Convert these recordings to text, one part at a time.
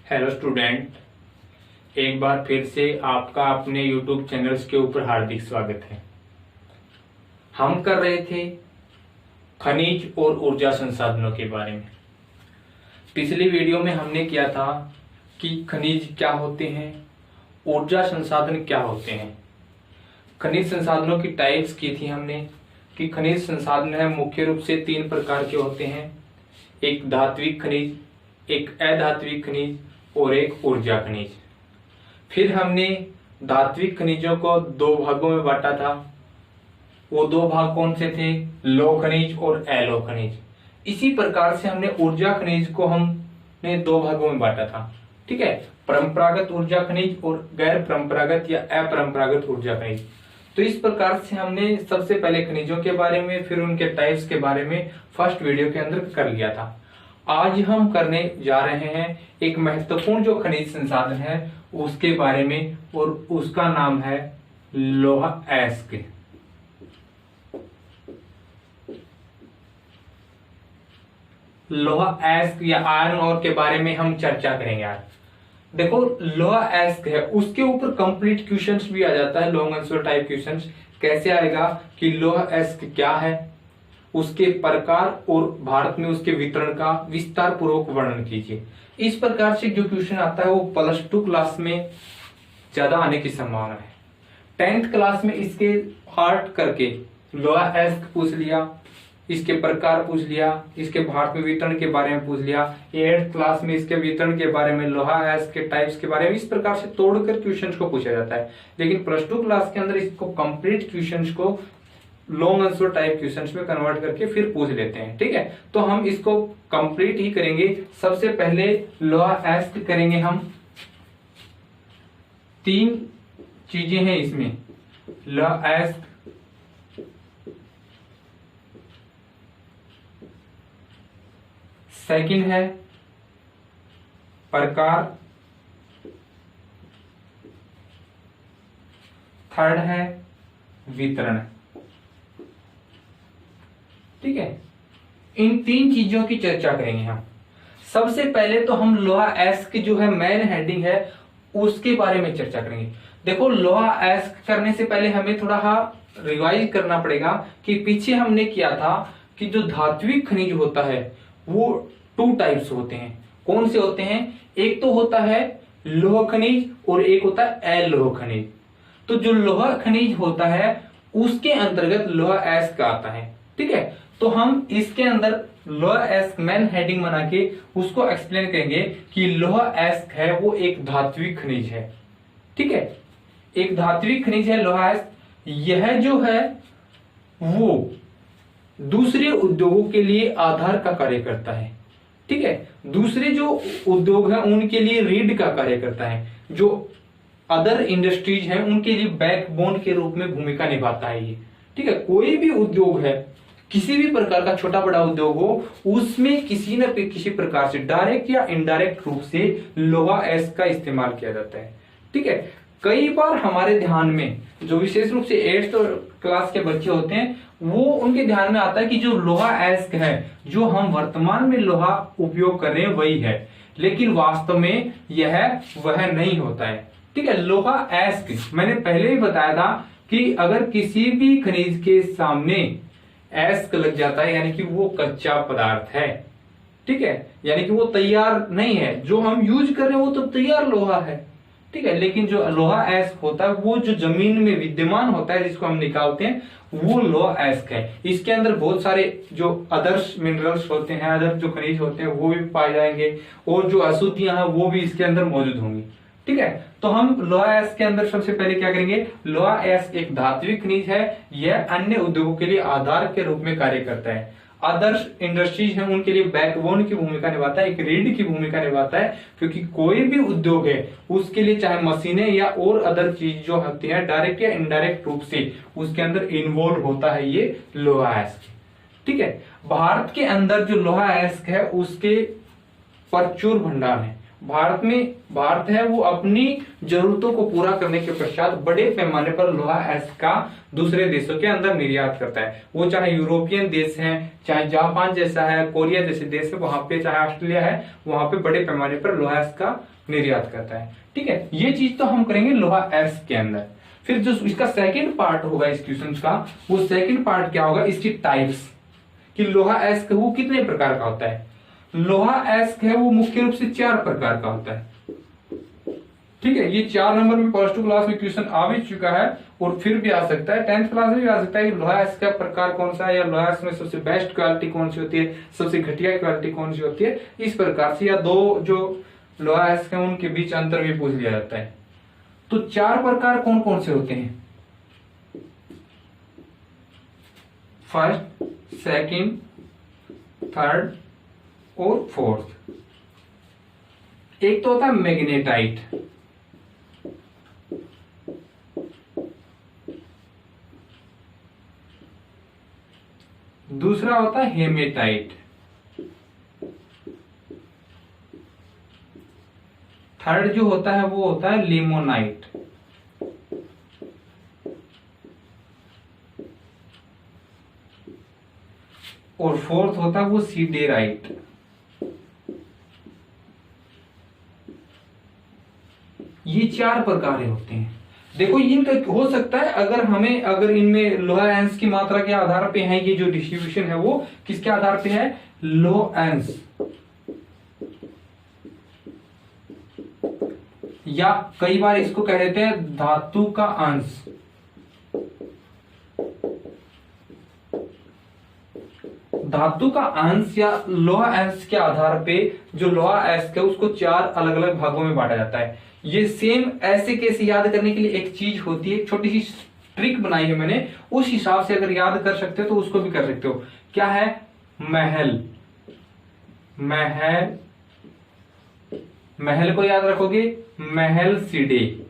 Hello student, एक बार फिर से आपका अपने YouTube चैनल्स के ऊपर हार्दिक स्वागत है। हम कर रहे थे खनिज और ऊर्जा संसाधनों के बारे में। पिछली वीडियो में हमने किया था कि खनिज क्या होते हैं, ऊर्जा संसाधन क्या होते हैं। खनिज संसाधनों की टाइप्स की थी हमने कि खनिज संसाधन है मुख्य रूप से 3 प्रकार के होते हैं, एक धात्विक खनिज, एक अधात्विक खनिज और एक ऊर्जा खनिज। फिर हमने धात्विक खनिजों को 2 भागों में बांटा था। वो 2 भाग कौन से थे? लौह खनिज और अलोह खनिज। इसी प्रकार से हमने ऊर्जा खनिज को हमने 2 भागों में बांटा था, ठीक है, परंपरागत ऊर्जा खनिज और गैर परंपरागत या अपरंपरागत ऊर्जा खनिज। तो इस प्रकार से हमने सबसे पहले खनिजों के बारे में, फिर उनके टाइप्स के बारे में फर्स्ट वीडियो के अंदर कर लिया था। आज हम करने जा रहे हैं एक महत्वपूर्ण जो खनिज संसाधन है उसके बारे में, और उसका नाम है लौह अयस्क। लौह अयस्क या आयरन ओर के बारे में हम चर्चा करेंगे आज। देखो, लौह अयस्क है, उसके ऊपर कंप्लीट क्वेश्चंस भी आ जाता है, लॉन्ग आंसर टाइप क्वेश्चंस। कैसे आएगा कि लौह अयस्क क्या है, उसके प्रकार और भारत में उसके वितरण का विस्तार पूर्वक वर्णन कीजिए। इस प्रकार से जो क्वेश्चन आता है वो +2 क्लास में ज्यादा आने की संभावना है। 10th क्लास में इसके पार्ट करके लौह अयस्क पूछ लिया, इसके प्रकार पूछ लिया, इसके भारत में वितरण के बारे में पूछ लिया। 8th क्लास में इसके वितरण के बारे में, लौह अयस्क के टाइप्स के बारे में, इस प्रकार से तोड़कर क्वेश्चंस को पूछा जाता है। लेकिन +2 क्लास के अंदर इसको कंप्लीट क्वेश्चंस को लॉन्ग आंसर टाइप क्वेश्चंस में कन्वर्ट करके फिर पूछ लेते हैं, ठीक है। तो हम इसको कंप्लीट ही करेंगे। सबसे पहले लौह अयस्क करेंगे हम। 3 चीजें हैं इसमें, लौह अयस्क, सेकंड है प्रकार, थर्ड है वितरण, ठीक है। इन 3 चीजों की चर्चा करेंगे हम। सबसे पहले तो हम लौह अयस्क जो है मेन हेडिंग है उसके बारे में चर्चा करेंगे। देखो, लौह अयस्क करने से पहले हमें थोड़ा रिवाइज करना पड़ेगा कि पीछे हमने किया था कि जो धात्विक खनिज होता है वो 2 टाइप्स होते हैं। कौन से होते हैं? एक तो होता है लौह खनिज और एक होता है अलोह खनिज। तो जो लौह खनिज होता है उसके अंतर्गत लौह अयस्क आता है, ठीक है। तो हम इसके अंदर लौह अयस्क मेन हेडिंग बना के उसको एक्सप्लेन करेंगे कि लौह अयस्क है वो एक धात्विक खनिज है, ठीक है। एक धात्विक खनिज है लौह अयस्क। यह जो है वो दूसरे उद्योगों के लिए आधार का कार्य करता है, ठीक है। दूसरे जो उद्योग है उनके लिए रीढ़ का कार्य करता है। जो अदर इंडस्ट्रीज हैं उनके लिए बैकबोन के रूप में भूमिका निभाता है ये, ठीक है। कोई भी उद्योग है, किसी भी प्रकार का छोटा बड़ा उद्योग हो, उसमें किसी न किसी प्रकार से डायरेक्ट या इनडायरेक्ट रूप से लौह अयस्क का इस्तेमाल किया जाता है, ठीक है। कई बार हमारे ध्यान में जो विशेष रूप से 8th क्लास के बच्चे होते हैं वो उनके ध्यान में आता है कि जो लौह अयस्क है जो हम वर्तमान में लोहा उपयोग कर रहे हैं वही है, लेकिन वास्तव में यह वह नहीं होता है, ठीक है। लौह अयस्क मैंने पहले ही बताया था कि अगर किसी भी खनिज के सामने अयस्क लग जाता है यानी कि वो कच्चा पदार्थ है, ठीक है, यानी कि वो तैयार नहीं है। जो हम यूज कर रहे हैं वो तो तैयार लोहा है, ठीक है, लेकिन जो लोहा अयस्क होता है वो जो जमीन में विद्यमान होता है जिसको हम निकालते हैं वो लोहा अयस्क है। इसके अंदर बहुत सारे जो अदर्स मिनरल्स होते हैं, अदर जो खनिज होते हैं वो भी पाए जाएंगे, और जो अशुद्धियां हैं वो भी इसके अंदर मौजूद होंगी, ठीक है। तो हम लौह अयस्क के अंदर सबसे पहले क्या करेंगे? लौह अयस्क एक धात्विक खनिज है, यह अन्य उद्योगों के लिए आधार के रूप में कार्य करता है। अदर्स इंडस्ट्रीज हैं उनके लिए बैकबोन की भूमिका निभाता है, एक रीढ़ की भूमिका निभाता है, क्योंकि कोई भी उद्योग है उसके लिए चाहे मशीनें या और अदर चीज जो होती है डायरेक्ट या इनडायरेक्ट रूप से उसके अंदर इन्वॉल्व होता है ये लौह अयस्क, ठीक है। भारत के अंदर जो लौह अयस्क है उसके प्रचुर भंडार है। भारत है वो अपनी जरूरतों को पूरा करने के पश्चात बड़े पैमाने पर लोहा अयस्क का दूसरे देशों के अंदर निर्यात करता है। वो चाहे यूरोपियन देश है, चाहे जापान जैसा है, कोरिया जैसे देश है, वहां पे चाहे ऑस्ट्रेलिया है, वहां पे बड़े पैमाने पर लोहा अयस्क का निर्यात करता है। ठीक है, ये चीज तो हम करेंगे लोहा अयस्क के अंदर। फिर जो इसका सेकेंड पार्ट होगा इस क्वेश्चन का, वो सेकेंड पार्ट क्या होगा, इसकी टाइप्स, कि लोहा अयस्क वो कितने प्रकार का होता है। लोहा अयस्क है वो मुख्य रूप से 4 प्रकार का होता है। ठीक है, ये 4 नंबर में +2 क्लास में क्वेश्चन आ भी चुका है और फिर भी आ सकता है, 10th क्लास में भी आ सकता है कि लोहा अयस्क का प्रकार कौन सा है, या लोहा अयस्क में सबसे बेस्ट क्वालिटी कौन सी होती है, सबसे घटिया क्वालिटी कौन सी होती है, इस प्रकार से, या दो जो लोहा अयस्क है उनके बीच अंतर भी पूछ लिया जाता है। तो 4 प्रकार कौन कौन से होते हैं, फर्स्ट, सेकंड, थर्ड और फोर्थ। एक तो होता है मैग्नेटाइट, दूसरा होता है हेमेटाइट, थर्ड जो होता है वो होता है लिमोनाइट, और फोर्थ होता है वो सीडेराइट। ये 4 प्रकार होते हैं। देखो इनका हो सकता है अगर इनमें लोहा अंश की मात्रा के आधार पे है, ये जो डिस्ट्रीब्यूशन है वो किसके आधार पे है, लोहा अंश, या कई बार इसको कह देते हैं धातु का अंश। धातु का अंश या लोहा अंश के आधार पे जो लोहा अयस्क है उसको 4 अलग अलग भागों में बांटा जाता है। ये सेम ऐसे कैसे याद करने के लिए एक चीज होती है, एक छोटी सी ट्रिक बनाई है मैंने, उस हिसाब से अगर याद कर सकते हो तो उसको भी कर सकते हो। क्या है, महल, महल, महल को याद रखोगे, महल सीढ़ी।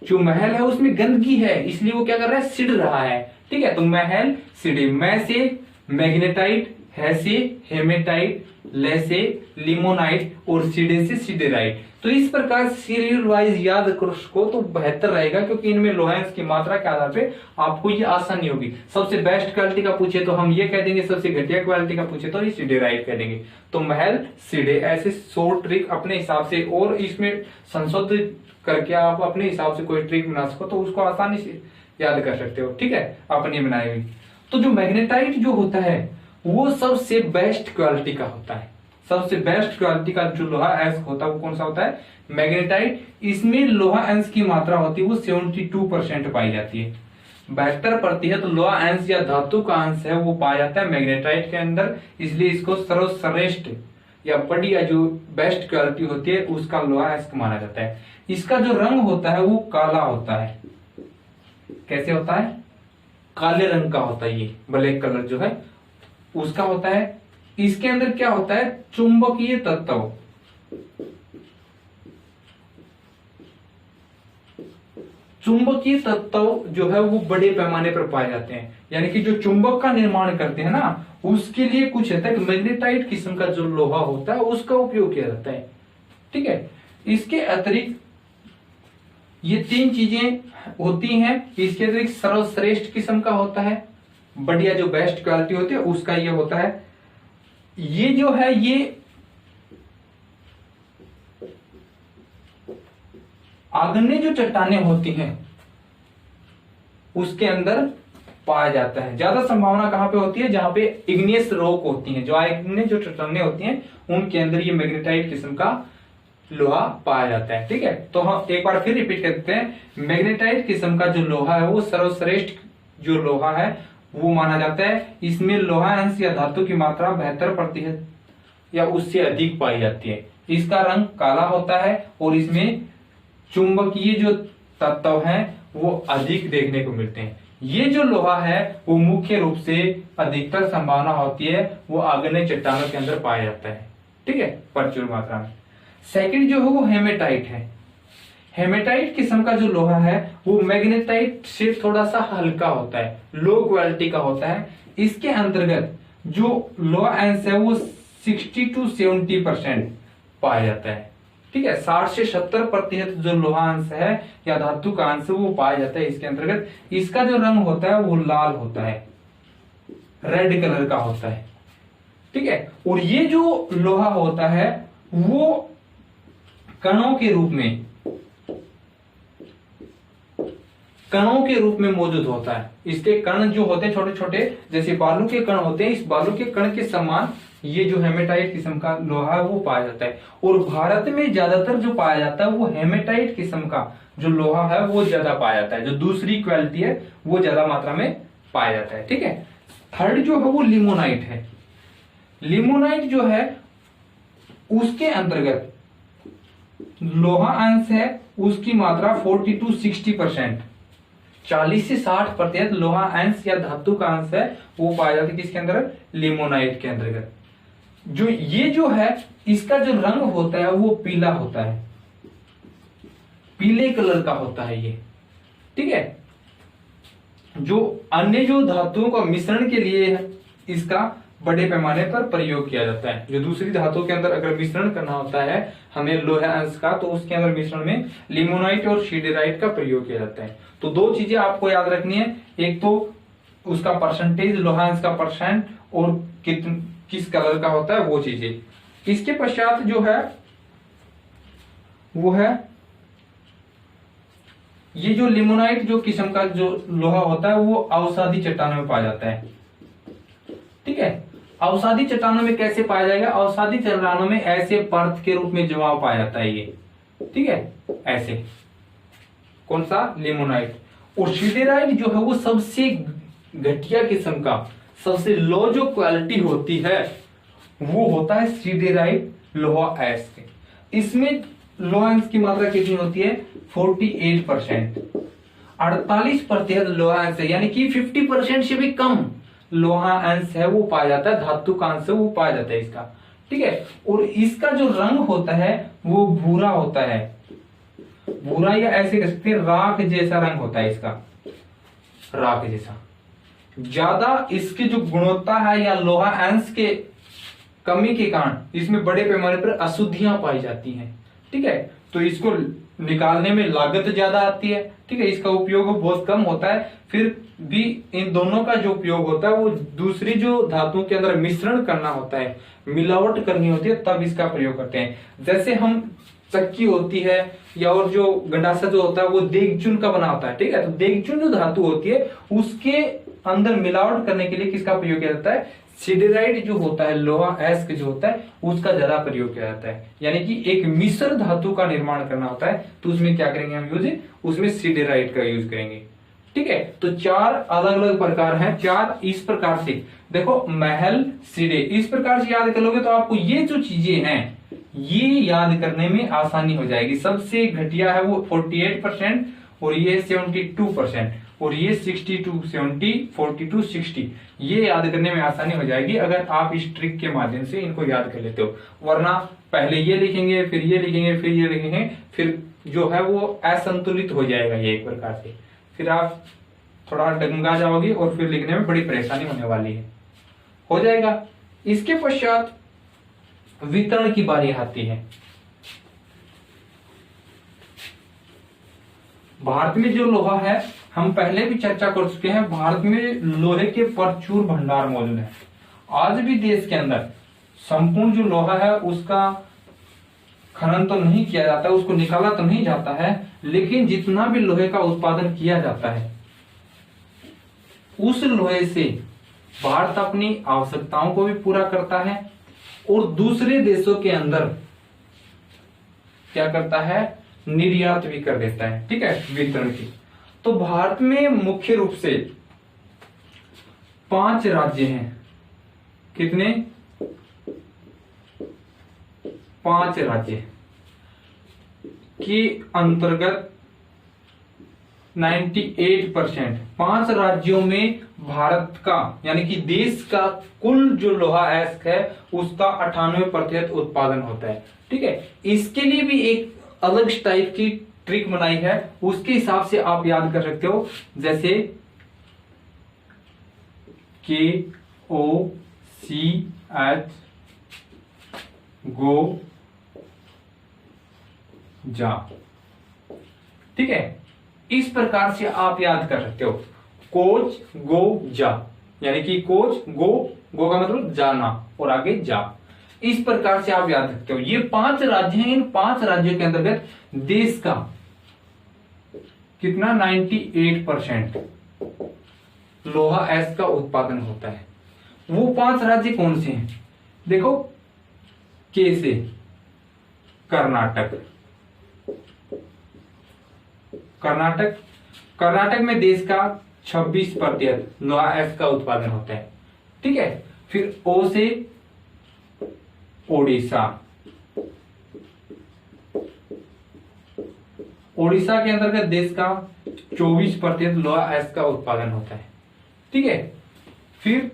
जो महल है उसमें गंदगी है इसलिए वो क्या कर रहा है, सिड़ रहा है। ठीक है, तो महल सीढ़ी, मैं से मैग्नेटाइट, है से हेमेटाइट, ले से लिमोनाइट और सीडे से सीडेराइट। तो इस प्रकार सीरियल वाइज याद करो उसको तो बेहतर रहेगा, क्योंकि इनमें लोहेंस की मात्रा के आधार पे आपको ये आसानी होगी। सबसे बेस्ट क्वालिटी का पूछे तो हम ये कह देंगे, सबसे घटिया क्वालिटी का पूछे तो ये सीडेराइट कह देंगे। तो महल सीडे, ऐसे 100 ट्रिक अपने हिसाब से, और इसमें संशोधित करके आप अपने हिसाब से कोई ट्रिक बना सको तो उसको आसानी से याद कर सकते हो। ठीक है, अपनी बनाई हुई। तो जो मैग्नेटाइट जो होता है वो सबसे बेस्ट क्वालिटी का होता है। सबसे बेस्ट क्वालिटी का जो लोहा अयस्क होता है वो कौन सा होता है, मैग्नेटाइट। इसमें लोहा अंश की मात्रा होती है वो 72% पाई जाती है। 72% लोहा अंश या धातु का अंश है वो पाया जाता है मैग्नेटाइट के अंदर, इसलिए इसको सर्वश्रेष्ठ या बढ़िया जो बेस्ट क्वालिटी होती है उसका लोहा अयस्क माना जाता है। इसका जो रंग होता है वो काला होता है। कैसे होता है, काले रंग का होता है, ये ब्लैक कलर जो है उसका होता है। इसके अंदर क्या होता है, चुंबकीय तत्व। चुंबकीय तत्व जो है वो बड़े पैमाने पर पाए जाते हैं, यानी कि जो चुंबक का निर्माण करते हैं ना उसके लिए कुछ हद तक मैग्नेटाइट किस्म का जो लोहा होता है उसका उपयोग किया जाता है। ठीक है, इसके अतिरिक्त ये 3 चीजें होती हैं। इसके अतिरिक्त सर्वश्रेष्ठ किस्म का होता है, बढ़िया जो बेस्ट क्वालिटी होती है उसका ये होता है। ये जो है ये आग्नेय जो चट्टानें होती हैं उसके अंदर पाया जाता है। ज्यादा संभावना कहां पे होती है, जहां पे इग्नियस रॉक होती हैं, जो आग्नेय जो चट्टानें होती हैं उनके अंदर ये मैग्नेटाइट किस्म का लोहा पाया जाता है। ठीक है, तो हम एक बार फिर रिपीट करते हैं, मैग्नेटाइट किस्म का जो लोहा है वो सर्वश्रेष्ठ जो लोहा है वो माना जाता है। इसमें लोहा अंश या धातु की मात्रा 72% या उससे अधिक पाई जाती है। इसका रंग काला होता है और इसमें चुंबकीय जो तत्व हैं वो अधिक देखने को मिलते हैं। ये जो लोहा है वो मुख्य रूप से अधिकतर संभावना होती है वो आग्नेय चट्टानों के अंदर पाया जाता है। ठीक है, प्रचुर मात्रा में। सेकंड जो है वो हेमेटाइट है। हेमेटाइट किस्म का जो लोहा है वो मैग्नेटाइट से थोड़ा सा हल्का होता है, लो क्वालिटी का होता है। इसके अंतर्गत जो लोहा अंश है वो 60 to 70% पाया जाता है। ठीक है, 60 से 70% जो लोहा अंश है या धातु का अंश वो पाया जाता है इसके अंतर्गत। इसका जो रंग होता है वो लाल होता है, रेड कलर का होता है। ठीक है, और ये जो लोहा होता है वो कणों के रूप में मौजूद होता है। इसके कण जो होते हैं छोटे छोटे, जैसे बालू के कण होते हैं, इस बालू के कण के समान ये जो हेमेटाइट किस्म का लोहा है वो पाया जाता है। और भारत में ज्यादातर जो पाया जाता है वो हेमेटाइट किस्म का जो लोहा है वो ज्यादा पाया जाता है। जो दूसरी क्वालिटी है वो ज्यादा मात्रा में पाया जाता है। ठीक है, थर्ड जो है वो लिमोनाइट है। लिमोनाइट जो है उसके अंतर्गत लोहा अंश है उसकी मात्रा 40 to 60%, 40 से 60% लोहा अंश या धातु का अंश है वो पाया जाता है किसके अंदर, लिमोनाइट के अंतर्गत। जो ये जो है इसका जो रंग होता है वो पीला होता है, पीले कलर का होता है ये। ठीक है, जो अन्य जो धातुओं का मिश्रण के लिए इसका बड़े पैमाने पर प्रयोग किया जाता है। जो दूसरी धातुओं के अंदर अगर मिश्रण करना होता है हमें लोहे अंश का, तो उसके अंदर मिश्रण में लिमोनाइट और सिडेराइट का प्रयोग किया जाता है। तो दो चीजें आपको याद रखनी है, एक तो उसका परसेंटेज, लोहा अंश का परसेंट, और किस कलर का होता है वो चीजें। इसके पश्चात जो है वो है ये जो लिमोनाइट जो किस्म का जो लोहा होता है वो अवसादी चट्टानों में पाया जाता है। ठीक है, अवसादी चट्टानों में कैसे पाया जाएगा, अवसादी चट्टानों में ऐसे परत के रूप में जमाव पाया जाता है ये। ठीक है, ऐसे कौन सा, लिमोनाइट। और सिडेराइट जो है वो सबसे घटिया किस्म का, सबसे लो जो क्वालिटी होती है वो होता है सिडेराइट लोहा अयस्क। इसमें लोहा अंश की मात्रा कितनी होती है, 48%, 48% लोहा अंश है, यानी कि 50% से भी कम लोहा अंश है वो पाया जाता है, धातु का अंश है वो पाया जाता है इसका। ठीक है, और इसका जो रंग होता है वो भूरा होता है, भूरा या ऐसे कह सकते हैं राख जैसा रंग होता है इसका, राख जैसा। ज्यादा इसकी जो गुणवत्ता है या लोहा अंश के कमी के कारण इसमें बड़े पैमाने पर अशुद्धियां पाई जाती हैं। ठीक है, तो इसको निकालने में लागत ज्यादा आती है। ठीक है, इसका उपयोग बहुत कम होता है। फिर भी इन दोनों का जो उपयोग होता है वो दूसरी जो धातुओं के अंदर मिश्रण करना होता है, मिलावट करनी होती है, तब इसका प्रयोग करते हैं। जैसे हम चक्की होती है या और जो गंडासा जो होता है वो देगचून का बना होता है। ठीक है, तो देगचून जो धातु होती है उसके अंदर मिलावट करने के लिए किसका प्रयोग किया जाता है, सिडेराइट जो होता है, लोहा अयस्क जो होता है उसका ज्यादा प्रयोग किया जाता है। यानी कि एक मिश्र धातु का निर्माण करना होता है तो उसमें क्या करेंगे हम यूज, उसमें सिडेराइट का यूज करेंगे। ठीक है, तो चार अलग अलग प्रकार हैं, चार इस प्रकार से देखो, महल, सिडे, इस प्रकार से याद कर लोगे तो आपको ये जो चीजें हैं ये याद करने में आसानी हो जाएगी। सबसे घटिया है वो 48% और ये 72% और ये 60 to 70, 40 to 60, ये याद करने में आसानी हो जाएगी अगर आप इस ट्रिक के माध्यम से इनको याद कर लेते हो। वरना पहले ये लिखेंगे, फिर ये लिखेंगे, फिर ये लिखेंगे, फिर जो है वो असंतुलित हो जाएगा ये एक प्रकार से, फिर आप थोड़ा डगमगा जाओगे और फिर लिखने में बड़ी परेशानी होने वाली है। हो जाएगा। इसके पश्चात वितरण की बारी आती है। भारत में जो लोहा है हम पहले भी चर्चा कर चुके हैं, भारत में लोहे के प्रचुर भंडार मौजूद है। आज भी देश के अंदर संपूर्ण जो लोहा है उसका खनन तो नहीं किया जाता, उसको निकाला तो नहीं जाता है, लेकिन जितना भी लोहे का उत्पादन किया जाता है उस लोहे से भारत अपनी आवश्यकताओं को भी पूरा करता है और दूसरे देशों के अंदर क्या करता है, निर्यात भी कर देता है। ठीक है, वितरण की। तो भारत में मुख्य रूप से 5 राज्य हैं। कितने? 5 राज्य के अंतर्गत 98%, 5 राज्यों में भारत का यानी कि देश का कुल जो लोहा अयस्क है उसका 98% उत्पादन होता है। ठीक है, इसके लिए भी एक अलग टाइप की ट्रिक बनाई है, उसके हिसाब से आप याद कर सकते हो। जैसे KOCH गो जा। ठीक है, इस प्रकार से आप याद कर सकते हो, कोच गो जा, यानी कि कोच गो, गो का मतलब जाना और आगे जा। इस प्रकार से आप याद रखते हो। ये 5 राज्य हैं, इन 5 राज्यों के अंतर्गत देश का कितना 98% लोहा एस का उत्पादन होता है। वो 5 राज्य कौन से हैं? देखो, के से कर्नाटक, कर्नाटक में देश का 26% लोहा एस का उत्पादन होता है। ठीक है, फिर ओ से ओडिशा, ओडिशा के अंतर्गत देश का 24% लोहा एस का उत्पादन होता है। ठीक है, फिर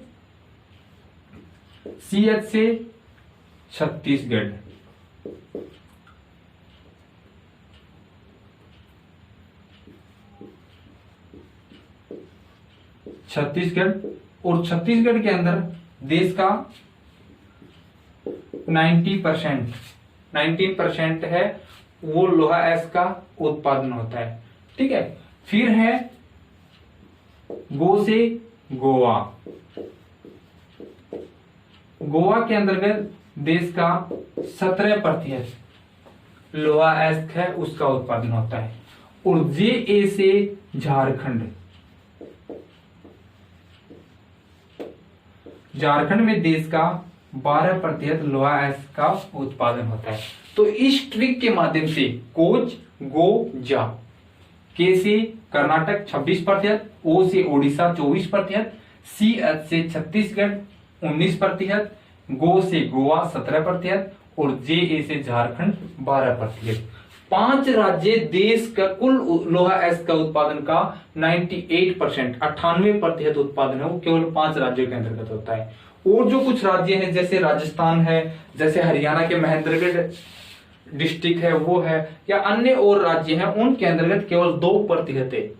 सीएच से छत्तीसगढ़, और छत्तीसगढ़ के अंदर देश का 19% है, वो लोहा एस का उत्पादन होता है। ठीक है, फिर है गो से गोवा, गोवा के अंतर्गत देश का 17% लोहा एस है, उसका उत्पादन होता है। और जे ए से झारखंड, झारखंड में देश का 12% लोहा एस का उत्पादन होता है। तो इस ट्रिक के माध्यम से कोच गो जा, के से कर्नाटक 26%, ओ से ओडिशा 24%, सी एच से छत्तीसगढ़ 19%, गो से गोवा 17% और जे ए से झारखंड 12%। 5 राज्य देश का कुल लोहा एस का उत्पादन का 98% उत्पादन है, वो केवल 5 राज्यों के अंतर्गत होता है। और जो कुछ राज्य हैं, जैसे राजस्थान है, जैसे हरियाणा के महेंद्रगढ़ डिस्ट्रिक्ट है वो है, या अन्य और राज्य हैं, उनके अंतर्गत केवल 2%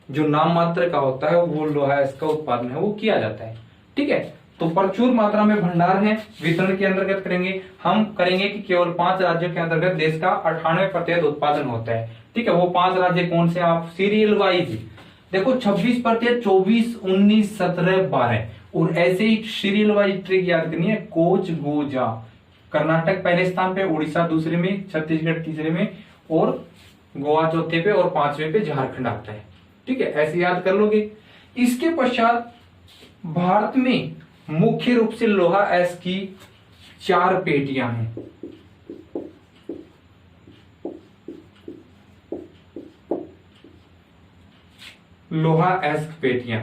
जो नाम मात्र का होता है वो लोहा एस का उत्पादन है वो किया जाता है। ठीक है, तो प्रचुर मात्रा में भंडार है, वितरण के अंतर्गत करेंगे हम, करेंगे कि केवल 5 राज्यों के अंतर्गत देश का 98% उत्पादन होता है। ठीक है, वो 5 राज्य कौन से? आप सीरियल वाइज देखो, 26%, 24, 19, 17, 12 और ऐसे ही सीरियल वाइज ट्रिक याद करनी है। कोच गो जा, कर्नाटक पहले स्थान पे, उड़ीसा दूसरे में, छत्तीसगढ़ तीसरे में और गोवा चौथे पे और 5वें पे झारखंड आता है। ठीक है, ऐसे याद कर लोगे। इसके पश्चात भारत में मुख्य रूप से लोहा एस की 4 पेटियां हैं। लोहा एस पेटियां,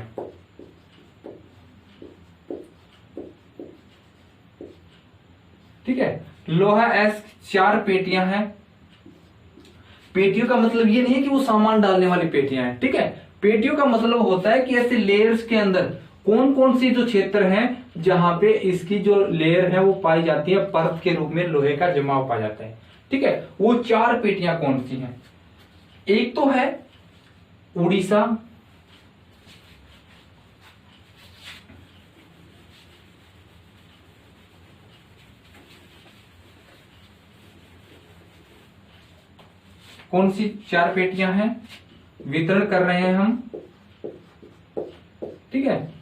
ठीक है, लोहा एस 4 पेटियां हैं। पेटियों का मतलब ये नहीं है कि वो सामान डालने वाली पेटियां हैं। ठीक है, पेटियों का मतलब होता है कि ऐसे लेयर्स के अंदर कौन कौन सी जो क्षेत्र हैं जहां पे इसकी जो लेयर है वो पाई जाती है, परत के रूप में लोहे का जमाव पाया जाता है। ठीक है, वो 4 पेटियां कौन सी हैं? एक तो है उड़ीसा, कौन सी 4 पेटियां हैं? वितरण कर रहे हैं हम। ठीक है,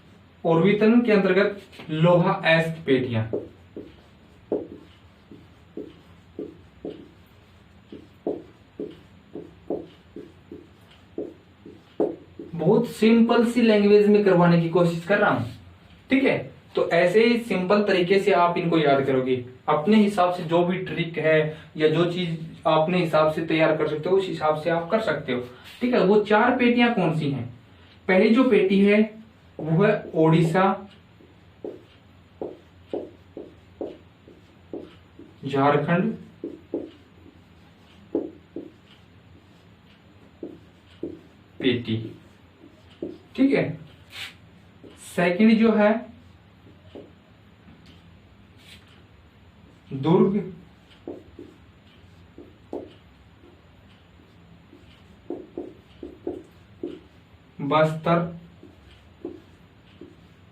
और वितरण के अंतर्गत लोहा एस पेटियां, बहुत सिंपल सी लैंग्वेज में करवाने की कोशिश कर रहा हूं। ठीक है, तो ऐसे ही सिंपल तरीके से आप इनको याद करोगे। अपने हिसाब से जो भी ट्रिक है या जो चीज अपने हिसाब से तैयार कर सकते हो उस हिसाब से आप कर सकते हो। ठीक है, वो 4 पेटियां कौन सी हैं? पहली जो पेटी है वो है ओडिशा, झारखंड, पेटी। ठीक है, सेकंड जो है दुर्ग, बस्तर,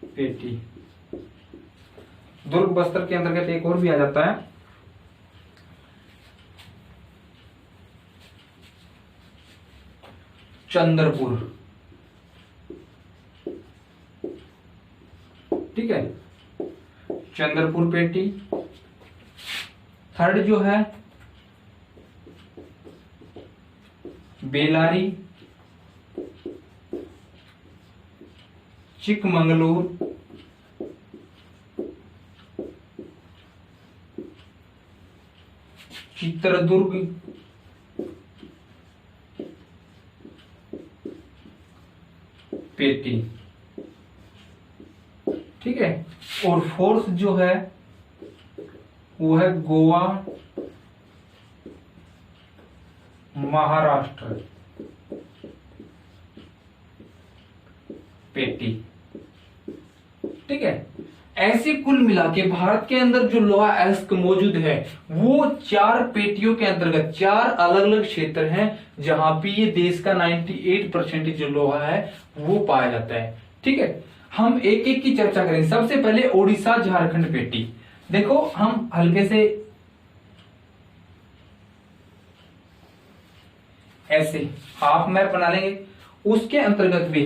पेटी। दुर्ग बस्तर के अंतर्गत एक और भी आ जाता है चंद्रपुर, ठीक है, चंद्रपुर पेटी। थर्ड जो है बेलारी, चिकमंगलूर, चित्रदुर्ग, पेटी, ठीक है। और फोर्थ जो है वो है गोवा, महाराष्ट्र, पेटी, ठीक है। ऐसे कुल मिला के भारत के अंदर जो लोहा अयस्क मौजूद है वो 4 पेटियों के अंतर्गत 4 अलग अलग क्षेत्र हैं जहां पे ये देश का 98% जो लोहा है वो पाया जाता है, ठीक है। हम एक एक की चर्चा करेंगे। सबसे पहले ओडिशा झारखंड पेटी। देखो हम हल्के से ऐसे हाफ मैप बना लेंगे, उसके अंतर्गत भी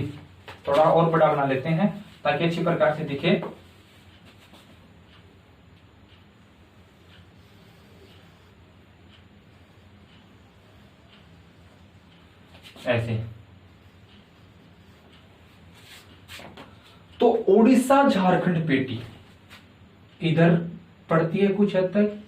थोड़ा और बड़ा बना लेते हैं ताकि अच्छी प्रकार से दिखे। ऐसे तो ओडिशा झारखंड पेटी इधर पड़ती है कुछ हद तक,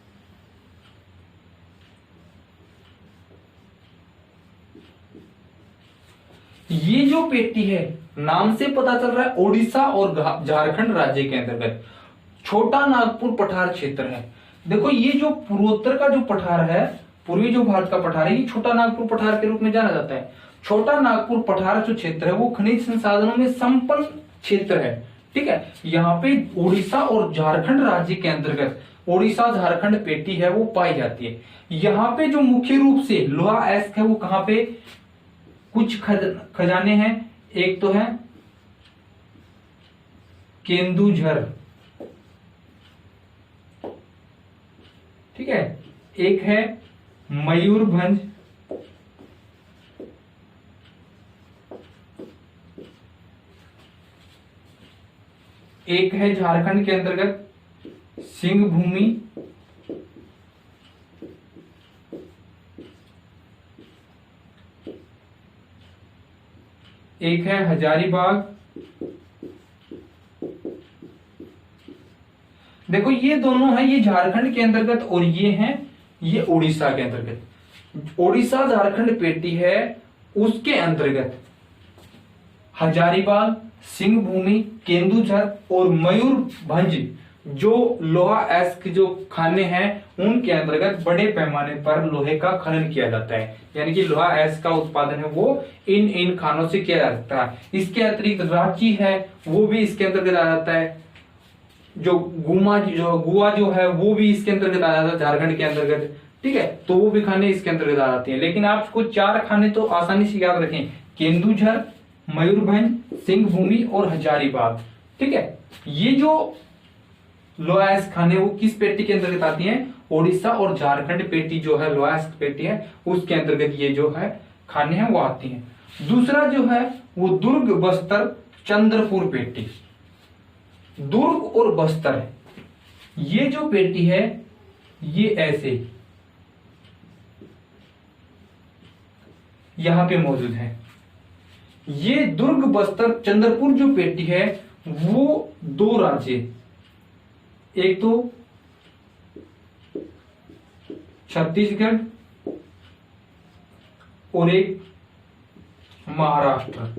ये जो पेटी है नाम से पता चल रहा है ओडिशा और झारखंड राज्य के अंतर्गत छोटा नागपुर पठार क्षेत्र है। देखो ये जो पूर्वोत्तर का जो पठार है, पूर्वी जो भारत का पठार है, ये छोटा नागपुर पठार के रूप में जाना जाता है। छोटा नागपुर पठार जो क्षेत्र है वो खनिज संसाधनों में संपन्न क्षेत्र है, ठीक है। यहाँ पे ओडिशा और झारखंड राज्य के अंतर्गत ओडिशा झारखंड पेटी है वो पाई जाती है। यहाँ पे जो मुख्य रूप से लोहा अयस्क है वो कहाँ पे कुछ खजाने हैं। एक तो है केंदुझर, ठीक है, एक है मयूरभंज, एक है झारखंड के अंतर्गत सिंह भूमि, एक है हजारीबाग। देखो ये दोनों है, ये झारखंड के अंतर्गत और ये हैं ये उड़ीसा के अंतर्गत। ओडिशा झारखंड पेटी है उसके अंतर्गत हजारीबाग, सिंह भूमि, केंदुझर और मयूरभंज जो लोहा अयस्क जो खाने हैं उनके अंतर्गत बड़े पैमाने पर लोहे का खनन किया जाता है। यानी कि लोहा अयस्क का उत्पादन है वो इन खानों से किया जाता है। इसके अतिरिक्त रांची है वो भी इसके अंतर्गत आ जाता है। जो गुआ जो है वो भी इसके अंतर्गत आ जाता है झारखंड के अंतर्गत, ठीक है। तो वो भी खाने इसके अंतर्गत आ जाती है। लेकिन आपको 4 खाने तो आसानी से याद रखें, केंदुझर, मयूरभंज, सिंह भूमि और हजारीबाग, ठीक है। ये जो लोहा अयस्क खाने वो किस पेटी के अंतर्गत आती हैं? ओडिशा और झारखंड पेटी जो है लोहा अयस्क पेटी है उसके अंतर्गत ये जो है खाने हैं वो आती हैं। दूसरा जो है वो दुर्ग, बस्तर, चंद्रपुर पेटी। दुर्ग और बस्तर ये जो पेटी है ये ऐसे यहां पे मौजूद है। ये दुर्ग, बस्तर, चंद्रपुर जो पेटी है वो 2 राज्य, एक तो छत्तीसगढ़ और एक महाराष्ट्र,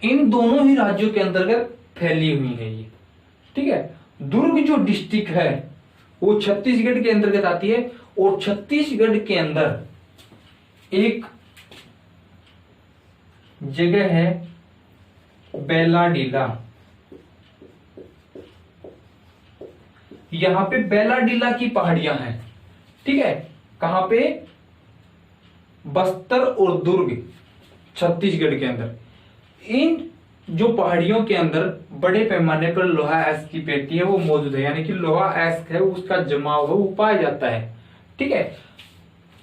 इन दोनों ही राज्यों के अंतर्गत फैली हुई है ये, ठीक है। दुर्ग जो डिस्ट्रिक्ट है वो छत्तीसगढ़ के अंतर्गत आती है और छत्तीसगढ़ के अंदर एक जगह है बेलाडीला। यहां पे बेलाडीला की पहाड़ियां हैं, ठीक है। कहां पे? बस्तर और दुर्ग, छत्तीसगढ़ के अंदर। इन जो पहाड़ियों के अंदर बड़े पैमाने पर लोहा अयस्क की पेटी है वो मौजूद है। यानी कि लोहा अयस्क है उसका जमाव है वो पाया जाता है, ठीक है।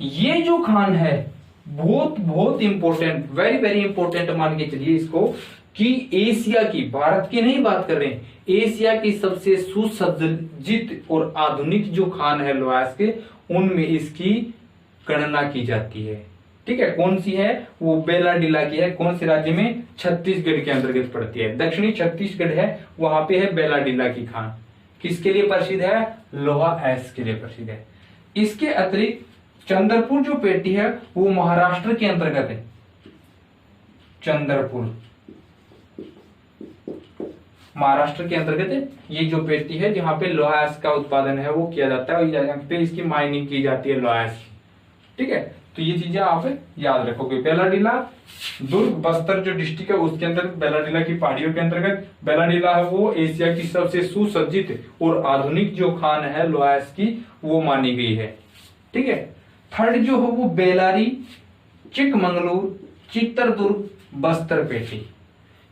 ये जो खान है बहुत बहुत इंपॉर्टेंट, वेरी वेरी इंपॉर्टेंट मान के चलिए इसको, कि एशिया की, भारत की नहीं बात कर रहे हैं, एशिया की सबसे सुसज्जित और आधुनिक जो खान है लोहा अयस्क के, उनमें इसकी गणना की जाती है। ठीक है, कौन सी है वो? बेलाडीला की है। कौन से राज्य में? छत्तीसगढ़ के अंतर्गत पड़ती है, दक्षिणी छत्तीसगढ़ है, वहां पे है बेलाडीला की खान। किसके लिए प्रसिद्ध है? लोहा अयस्क के लिए प्रसिद्ध है। इसके अतिरिक्त चंद्रपुर जो पेटी है वो महाराष्ट्र के अंतर्गत है। चंद्रपुर महाराष्ट्र के अंतर्गत है ये जो पेटी है, जहां पे लोहा अयस्क का उत्पादन है वो किया जाता है, और यहाँ पे इसकी माइनिंग की जाती है लोहा अयस्क। ठीक है, तो ये चीजें आप याद रखोगे। बेलाडीला दुर्ग बस्तर जो डिस्ट्रिक्ट है उसके अंदर, बेलाडीला की पहाड़ियों के अंतर्गत बेलाडीला है, वो एशिया की सबसे सुसज्जित और आधुनिक जो खान है लोहा अयस्क की, वो मानी गई है। ठीक है, थर्ड जो है वो बेलारी, चिकमंगलूर, चित्रदुर्ग, बस्तर पेटी।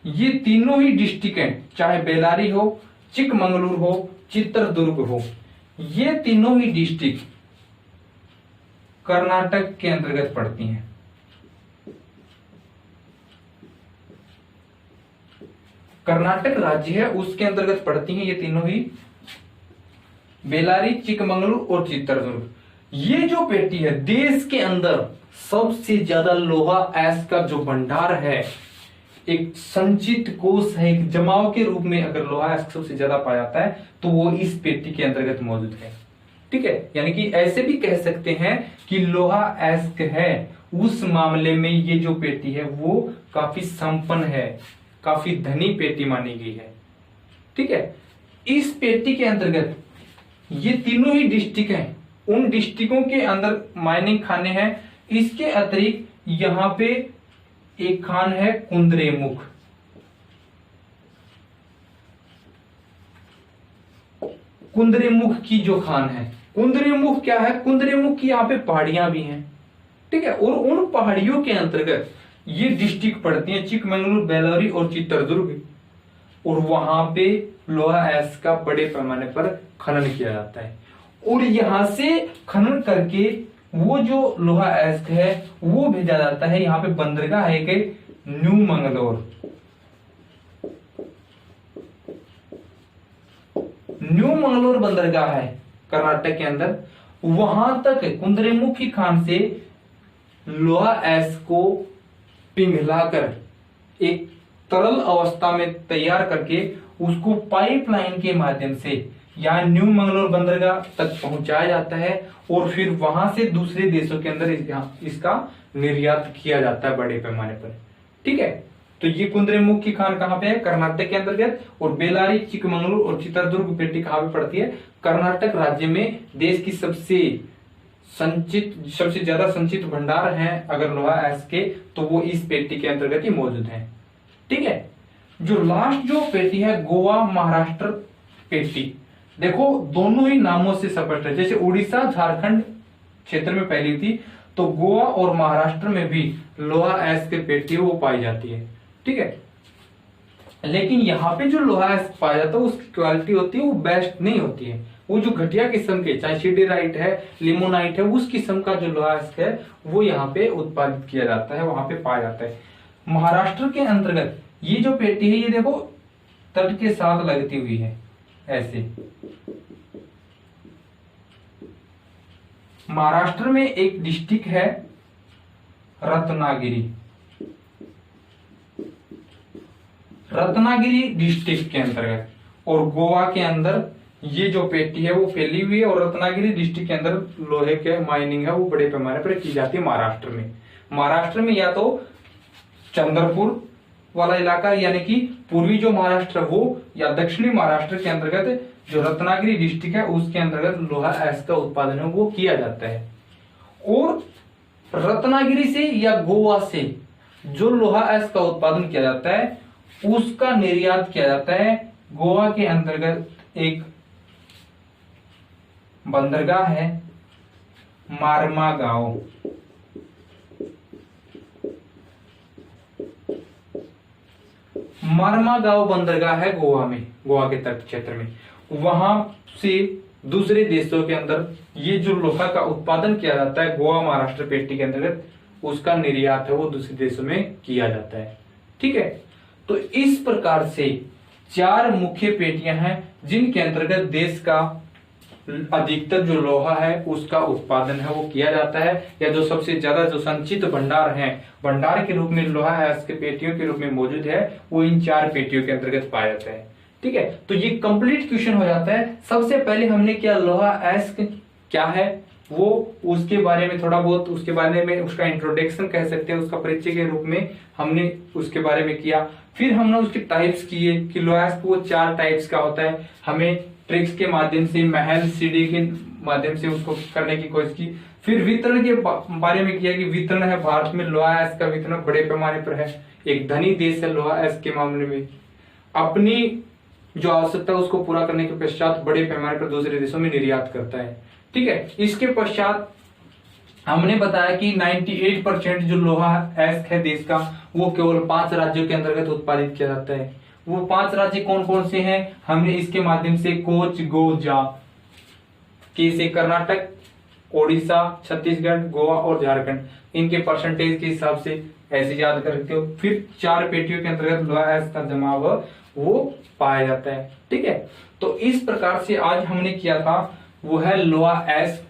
ये तीनों ही डिस्ट्रिक्ट हैं, चाहे बेलारी हो, चिकमंगलूर हो, चित्रदुर्ग हो, ये तीनों ही डिस्ट्रिक्ट कर्नाटक के अंतर्गत पड़ती हैं। कर्नाटक राज्य है उसके अंतर्गत पड़ती हैं ये तीनों ही, बेलारी, चिकमंगलूर और चित्रदुर्ग। ये जो पेटी है, देश के अंदर सबसे ज्यादा लोहा अयस्क का जो भंडार है, एक संचित कोष है, एक जमाव के रूप में अगर लोहा अयस्क सबसे ज्यादा पाया जाता है तो वो इस पेटी के अंतर्गत मौजूद है। ठीक है, यानी कि ऐसे भी कह सकते हैं कि लोहा अयस्क है उस मामले में ये जो पेटी है वो काफी संपन्न है, काफी धनी पेटी मानी गई है। ठीक है, इस पेटी के अंतर्गत ये तीनों ही डिस्ट्रिक्ट हैं, उन डिस्ट्रिक्टों के अंदर माइनिंग खाने हैं। इसके अतिरिक्त यहां पे एक खान है कुंद्रेमुख। कुंद्रेमुख की जो खान है, कुंद्रेमुख क्या है? कुंद्रेमुख की यहाँ पे पहाड़ियां भी हैं। ठीक है, और उन पहाड़ियों के अंतर्गत ये डिस्ट्रिक्ट पड़ती हैं, चिकमंगलूर, बेलारी और चित्रदुर्ग, और वहां पे लोहा अयस्क का बड़े पैमाने पर खनन किया जाता है। और यहां से खनन करके वो जो लोहा अयस्क है वो भेजा जाता है, यहाँ पे बंदरगाह है कि न्यू मंगलोर। न्यू मंगलोर बंदरगाह है कर्नाटक के अंदर, वहां तक कुंद्रेमुख की खान से लोहा अयस्क को पिघलाकर एक तरल अवस्था में तैयार करके उसको पाइपलाइन के माध्यम से यहाँ न्यू मंगलोर बंदरगाह तक पहुंचाया जाता है, और फिर वहां से दूसरे देशों के अंदर इसका निर्यात किया जाता है बड़े पैमाने पर। ठीक है, तो ये कुंद्रेमुख की खान कहाँ पे है? कर्नाटक के अंतर्गत। और बेलारी, चिकमंगलूर और चित्रदुर्ग पेटी कहाँ पे पड़ती है? कर्नाटक राज्य में। देश की सबसे ज्यादा संचित भंडार है अगर लोहा अयस्क के, तो वो इस पेटी के अंतर्गत ही मौजूद है। ठीक है, जो लास्ट जो पेटी है गोवा महाराष्ट्र पेटी, देखो दोनों ही नामों से स्पष्ट है। जैसे उड़ीसा झारखंड क्षेत्र में फैली थी, तो गोवा और महाराष्ट्र में भी लोहा अयस्क की पेटी वो पाई जाती है। ठीक है, लेकिन यहाँ पे जो लोहा अयस्क पाया जाता है उसकी क्वालिटी होती है वो बेस्ट नहीं होती है। वो जो घटिया किस्म के, चाहे सिडेराइट है, लिमोनाइट है, उस किस्म का जो लोहा अयस्क है वो यहाँ पे उत्पादित किया जाता है, वहां पे पाया जाता है। महाराष्ट्र के अंतर्गत ये जो पेटी है, ये देखो तट के साथ लगती हुई है ऐसे। महाराष्ट्र में एक डिस्ट्रिक्ट है रत्नागिरी, रत्नागिरी डिस्ट्रिक्ट के अंतर्गत, और गोवा के अंदर ये जो पेटी है वो फैली हुई है, और रत्नागिरी डिस्ट्रिक्ट के अंदर लोहे के माइनिंग है वो बड़े पैमाने पर की जाती है महाराष्ट्र में। महाराष्ट्र में या तो चंद्रपुर वाला इलाका यानी कि पूर्वी जो महाराष्ट्र वो, या दक्षिणी महाराष्ट्र के अंतर्गत जो रत्नागिरी डिस्ट्रिक्ट है उसके अंतर्गत लोहा अयस्क का उत्पादन है वो किया जाता है। और रत्नागिरी से या गोवा से जो लोहा अयस्क का उत्पादन किया जाता है उसका निर्यात किया जाता है गोवा के अंतर्गत एक बंदरगाह है मार्मागांव। मार्मागांव बंदरगाह है गोवा में, गोवा के तट क्षेत्र में। वहां से दूसरे देशों के अंदर ये जो लोहा का उत्पादन किया जाता है गोवा महाराष्ट्र पेटी के अंतर्गत, उसका निर्यात है वो दूसरे देशों में किया जाता है। ठीक है, तो इस प्रकार से 4 मुख्य पेटियां हैं जिनके अंतर्गत देश का अधिकतर जो लोहा है उसका उत्पादन है वो किया जाता है, या जो सबसे ज्यादा जो संचित भंडार है, भंडार के रूप में लोहा अयस्क के पेटियों के रूप में मौजूद है, वो इन 4 पेटियों के अंतर्गत पाया जाता है। ठीक है, तो ये कंप्लीट क्वेश्चन हो जाता है। सबसे पहले हमने क्या लोहा अयस्क क्या है वो उसके बारे में थोड़ा बहुत, उसके बारे में उसका इंट्रोडक्शन कह सकते हैं, उसका परिचय के रूप में हमने उसके बारे में किया। फिर हमने उसके टाइप्स किए कि लोहा अयस्क वो 4 टाइप्स का होता है, हमें ट्रिक्स के माध्यम से, महल सीढ़ी के माध्यम से उसको करने की कोशिश की। फिर वितरण के बारे में किया कि वितरण है, भारत में लोहा अयस्क का वितरण बड़े पैमाने पर है, एक धनी देश है लोहा अयस्क के मामले में, अपनी जो आवश्यकता है उसको पूरा करने के पश्चात बड़े पैमाने पर दूसरे देशों में निर्यात करता है। ठीक है, इसके पश्चात हमने बताया कि 98% जो लोहा अयस्क है देश का वो केवल 5 राज्यों के अंतर्गत उत्पादित किया जाता है। वो 5 राज्य कौन कौन से हैं हमने इसके माध्यम से कोच गो जा के से कर्नाटक, ओडिशा, छत्तीसगढ़, गोवा और झारखंड, इनके परसेंटेज के हिसाब से ऐसे याद कर सकते हो। फिर 4 पेटियों के अंतर्गत लोहा अयस्क का जमाव वो पाया जाता है। ठीक है, तो इस प्रकार से आज हमने किया था वो है लोहा अयस्क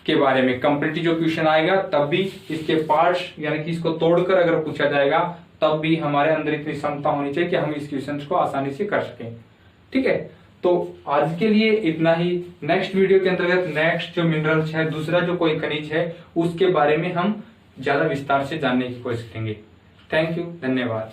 के बारे में। कंप्लीट जो क्वेश्चन आएगा तब भी इसके पार्ट्स यानी कि इसको तोड़कर अगर पूछा जाएगा तब भी हमारे अंदर इतनी क्षमता होनी चाहिए कि हम इस क्वेश्चन को आसानी से कर सकें। ठीक है, तो आज के लिए इतना ही। नेक्स्ट वीडियो के अंतर्गत नेक्स्ट जो मिनरल्स है, दूसरा जो कोई खनिज है उसके बारे में हम ज्यादा विस्तार से जानने की कोशिश करेंगे। थैंक यू, धन्यवाद।